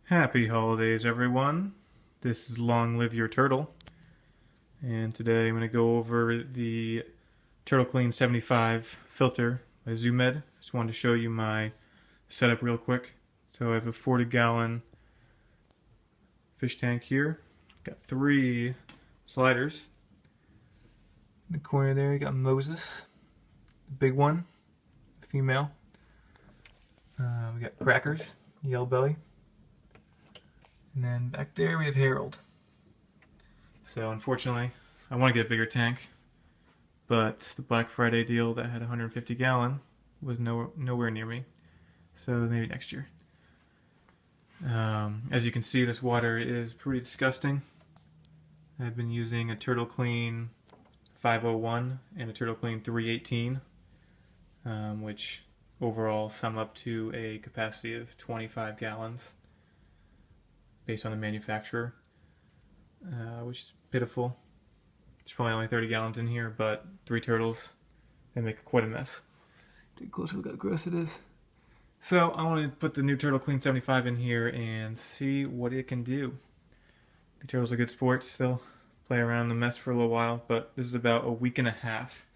Happy holidays, everyone. This is Long Live Your Turtle. And today I'm going to go over the Turtle Clean 75 filter by Zoomed. Just wanted to show you my setup real quick. So I have a 40-gallon fish tank here. Got 3 sliders. In the corner there, you got Moses, the big one, female. We got Crackers, yellow belly. And then back there we have Harold. So unfortunately, I want to get a bigger tank, but the Black Friday deal that had 150 gallon was nowhere near me. So maybe next year. As you can see, this water is pretty disgusting. I've been using a Turtle Clean 501 and a Turtle Clean 318, which overall sum up to a capacity of 25 gallons based on the manufacturer, which is pitiful. There's probably only 30 gallons in here, but 3 turtles, they make quite a mess. Take a closer look how gross it is. So I want to put the new Turtle Clean 75 in here and see what it can do. The turtles are good sports. They'll play around in the mess for a little while, but this is about a week and a half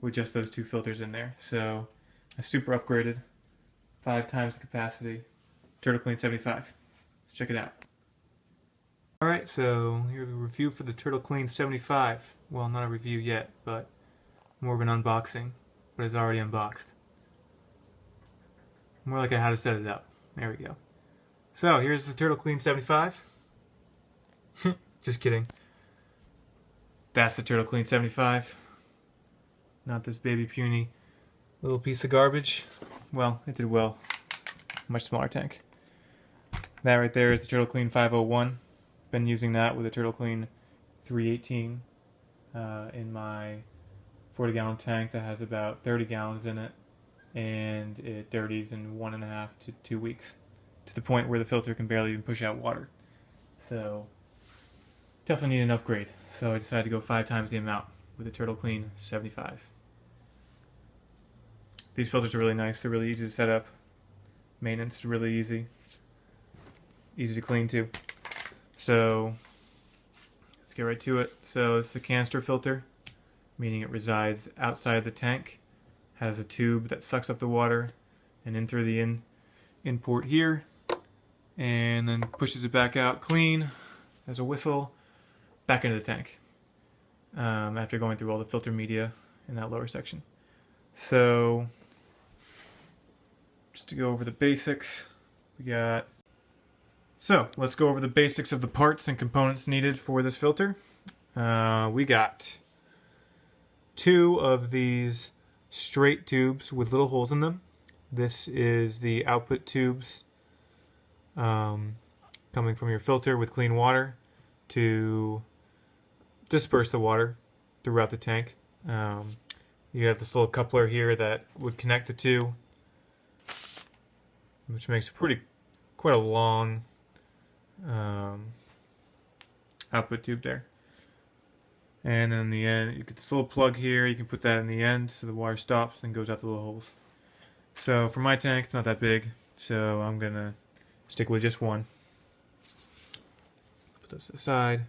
with just those 2 filters in there. So I super upgraded, 5 times the capacity, Turtle Clean 75. Let's check it out. Alright, so here's a review for the Turtle Clean 75. Well, not a review yet, but more of an unboxing, but it's already unboxed. More like how to set it up. There we go. So here's the Turtle Clean 75. Just kidding. That's the Turtle Clean 75. Not this baby puny little piece of garbage. Well, it did well. Much smaller tank. That right there is the Turtle Clean 501. Been using that with a Turtle Clean 318 in my 40-gallon tank that has about 30 gallons in it, and it dirties in 1.5 to 2 weeks, to the point where the filter can barely even push out water. So definitely need an upgrade. So I decided to go 5 times the amount with the Turtle Clean 75. These filters are really nice. They're really easy to set up. Maintenance is really easy. Easy to clean too. So let's get right to it. So it's a canister filter, meaning it resides outside the tank. Has a tube that sucks up the water and in through the in port here, and then pushes it back out clean as a whistle back into the tank after going through all the filter media in that lower section. So just to go over the basics, let's go over the basics of the parts and components needed for this filter. We got 2 of these straight tubes with little holes in them. This is the output tubes coming from your filter with clean water to disperse the water throughout the tank. You have this little coupler here that would connect the 2, which makes quite a long output tube there. And then in the end, you get this little plug here. You can put that in the end so the water stops and goes out the little holes. So for my tank, it's not that big, so I'm gonna stick with just 1. Put those to the side.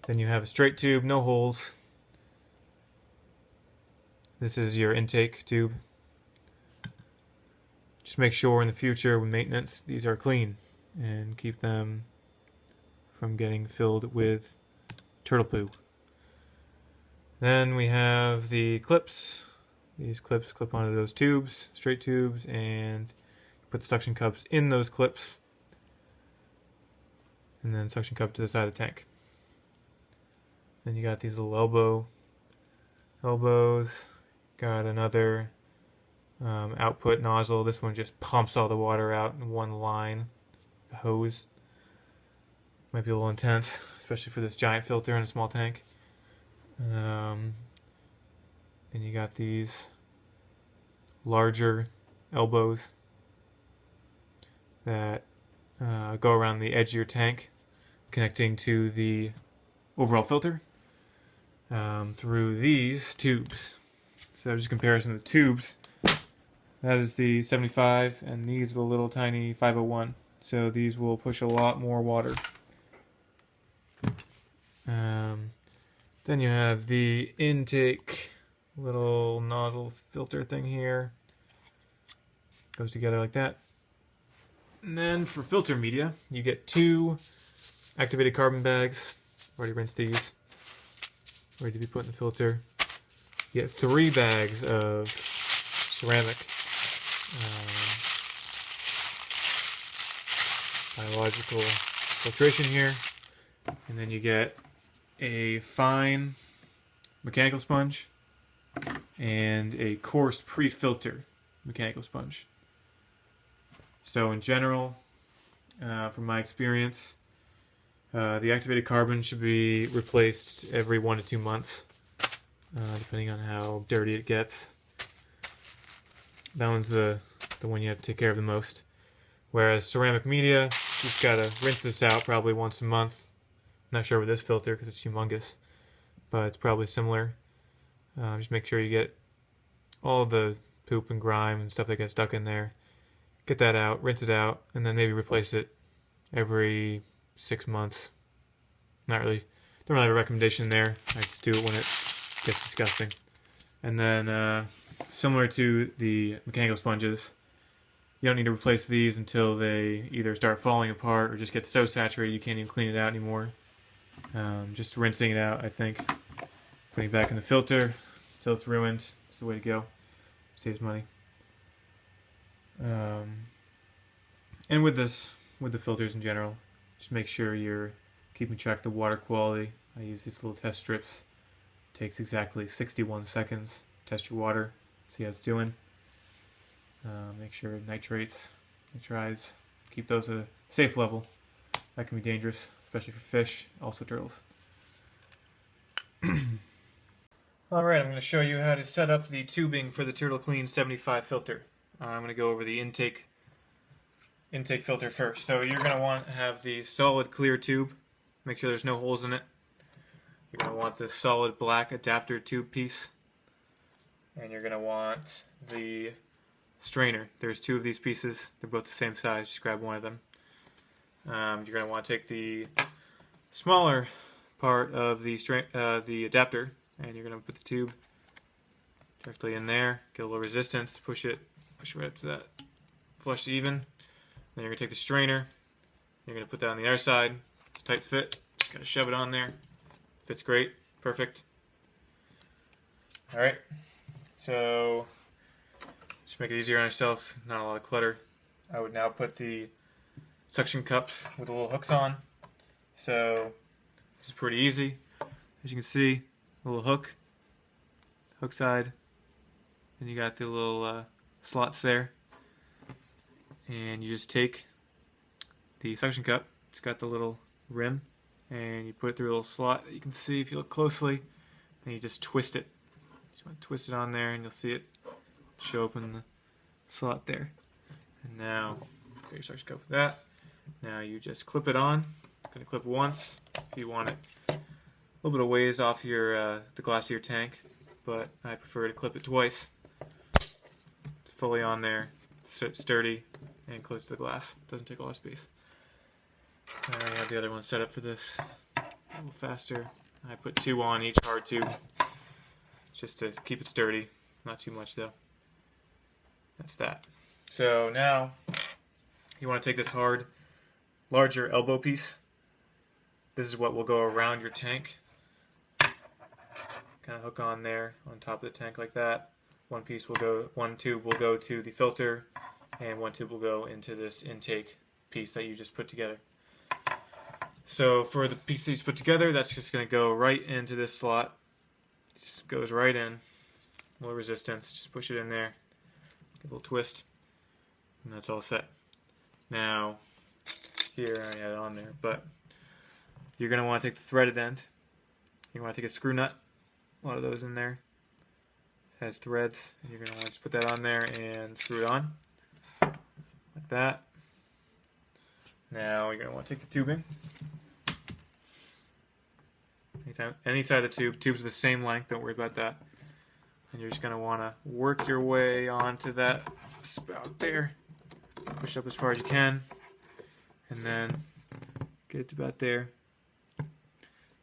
Then you have a straight tube, no holes. This is your intake tube. Just make sure in the future with maintenance these are clean and keep them from getting filled with turtle poo. Then we have the clips. These clips clip onto those tubes, straight tubes, and put the suction cups in those clips, and then suction cup to the side of the tank. Then you got these little elbows. Got another output nozzle. This one just pumps all the water out in one line. A hose. Might be a little intense, especially for this giant filter in a small tank. Then you got these larger elbows that go around the edge of your tank, connecting to the overall filter through these tubes. So just a comparison of the tubes. That is the 75, and these are the little tiny 501. so these will push a lot more water. Then you have the intake little nozzle filter thing here. Goes together like that. And then for filter media, you get 2 activated carbon bags. Already rinsed these. Ready to be put in the filter. You get 3 bags of ceramic biological filtration here. And then you get a fine mechanical sponge and a coarse pre-filter mechanical sponge. So in general, from my experience, the activated carbon should be replaced every 1 to 2 months, depending on how dirty it gets. That one's the one you have to take care of the most. Whereas ceramic media, you just gotta rinse this out probably once a month. Not sure with this filter because it's humongous, but it's probably similar. Just make sure you get all the poop and grime and stuff that gets stuck in there. Get that out, rinse it out, and then maybe replace it every 6 months. Don't really have a recommendation there. I just do it when it gets disgusting. And then similar to the mechanical sponges, you don't need to replace these until they either start falling apart or just get so saturated you can't even clean it out anymore. Just rinsing it out, I think. Putting it back in the filter until it's ruined. It's the way to go. Saves money. And with the filters in general, just make sure you're keeping track of the water quality. I use these little test strips. It takes exactly 61 seconds to test your water, see how it's doing. Make sure nitrates, nitrides, keep those at a safe level. That can be dangerous, especially for fish, also turtles. Alright, I'm going to show you how to set up the tubing for the Turtle Clean 75 filter. I'm going to go over the intake filter first. So you're going to want to have the solid clear tube. Make sure there's no holes in it. You're going to want the solid black adapter tube piece. And you're going to want the strainer. There's 2 of these pieces. They're both the same size. Just grab one of them. You're going to want to take the smaller part of the adapter, and you're going to put the tube directly in there. Get a little resistance. Push it right up to that. Flush it even. Then you're going to take the strainer. You're going to put that on the other side. It's a tight fit. Just got to shove it on there. Fits great. Perfect. Alright. So, just make it easier on yourself. Not a lot of clutter. I would now put the suction cups with the little hooks on. So, this is pretty easy. As you can see, a little hook side. Then you got the little slots there. And you just take the suction cup, it's got the little rim, and you put it through a little slot that you can see if you look closely, and you just twist it. Just want to twist it on there, and you'll see it show up in the slot there. And now, get your suction cup with that. Now you just clip it on. I'm going to clip once if you want it a little bit of ways off your the glass of your tank, but I prefer to clip it twice. It's fully on there, sturdy, and close to the glass. Doesn't take a lot of space. I have the other one set up for this a little faster. I put 2 on each hard tube just to keep it sturdy. Not too much though. That's that. So now you want to take this hard, larger elbow piece. This is what will go around your tank. Kind of hook on there on top of the tank like that. One tube will go to the filter, and one tube will go into this intake piece that you just put together. So for the piece that you just put together, that's just going to go right into this slot. Just goes right in. No resistance. Just push it in there. Give a little twist. And that's all set. Now, here I had it on there, but you're going to want to take the threaded end. You want to take a screw nut. A lot of those in there. It has threads. And you're going to want to just put that on there and screw it on. Like that. Now you're going to want to take the tubing. Any side of the tubes are the same length, don't worry about that. And you're just going to want to work your way onto that spout there. Push up as far as you can. and then get it to about there,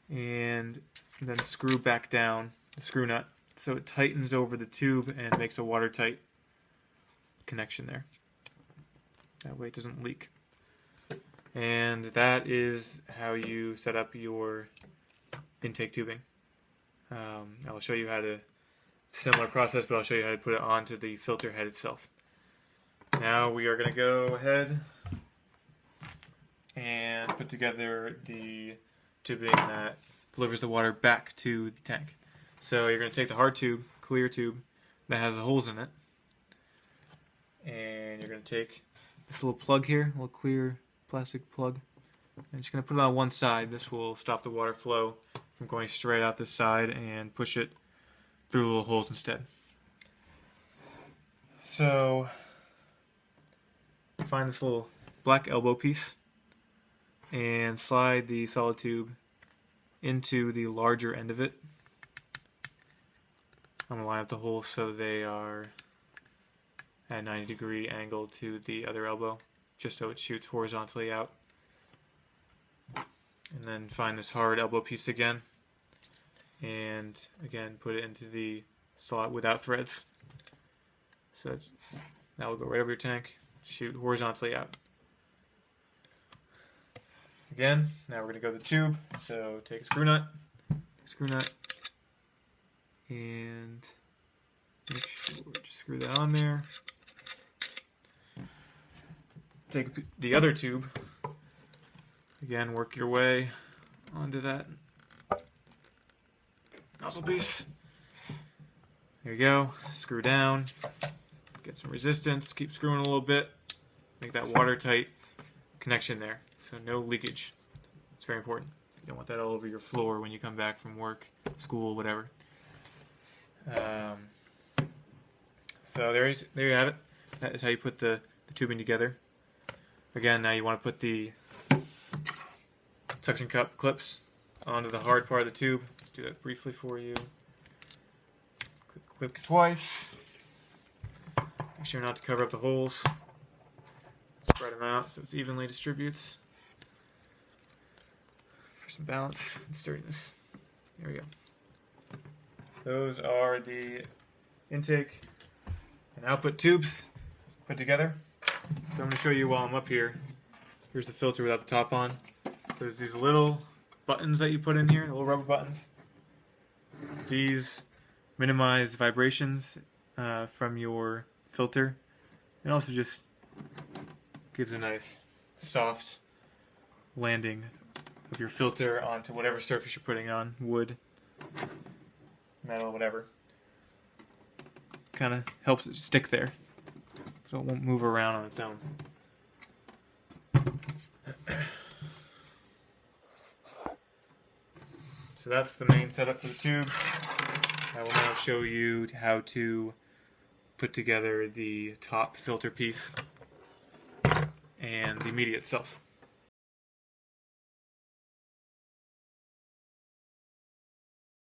and then screw back down the screw nut so it tightens over the tube and makes a watertight connection there. That way it doesn't leak. And that is how you set up your intake tubing. I'll show you how to, similar process, but I'll show you how to put it onto the filter head itself. Now we are going to go ahead and put together the tubing that delivers the water back to the tank. So you're going to take the hard tube, clear tube, that has the holes in it, and you're going to take this little plug here, little clear plastic plug, and just going to put it on one side. This will stop the water flow from going straight out this side and push it through the little holes instead. So find this little black elbow piece and slide the solid tube into the larger end of it. I'm going to line up the holes so they are at a 90-degree angle to the other elbow, just so it shoots horizontally out. And then find this hard elbow piece again, and again put it into the slot without threads. So that will go right over your tank, shoot horizontally out. Again, now we're going to go to the tube, so take a screw nut, and make sure just screw that on there. Take the other tube, again work your way onto that nozzle piece. There you go, screw down, get some resistance, keep screwing a little bit, make that watertight connection there, so no leakage. It's very important. You don't want that all over your floor when you come back from work, school, whatever. So there you have it. That is how you put the tubing together. Again, now you want to put the suction cup clips onto the hard part of the tube. Let's do that briefly for you. Clip twice. Make sure not to cover up the holes. Spread them out so it evenly distributes for some balance and sturdiness. There we go. Those are the intake and output tubes put together. So I'm going to show you while I'm up here. Here's the filter without the top on. So there's these little buttons that you put in here, little rubber buttons. These minimize vibrations from your filter, and also just gives a nice soft landing of your filter onto whatever surface you're putting on, wood, metal, whatever. Kind of helps it stick there so it won't move around on its own. So that's the main setup for the tubes. I will now show you how to put together the top filter piece and the media itself.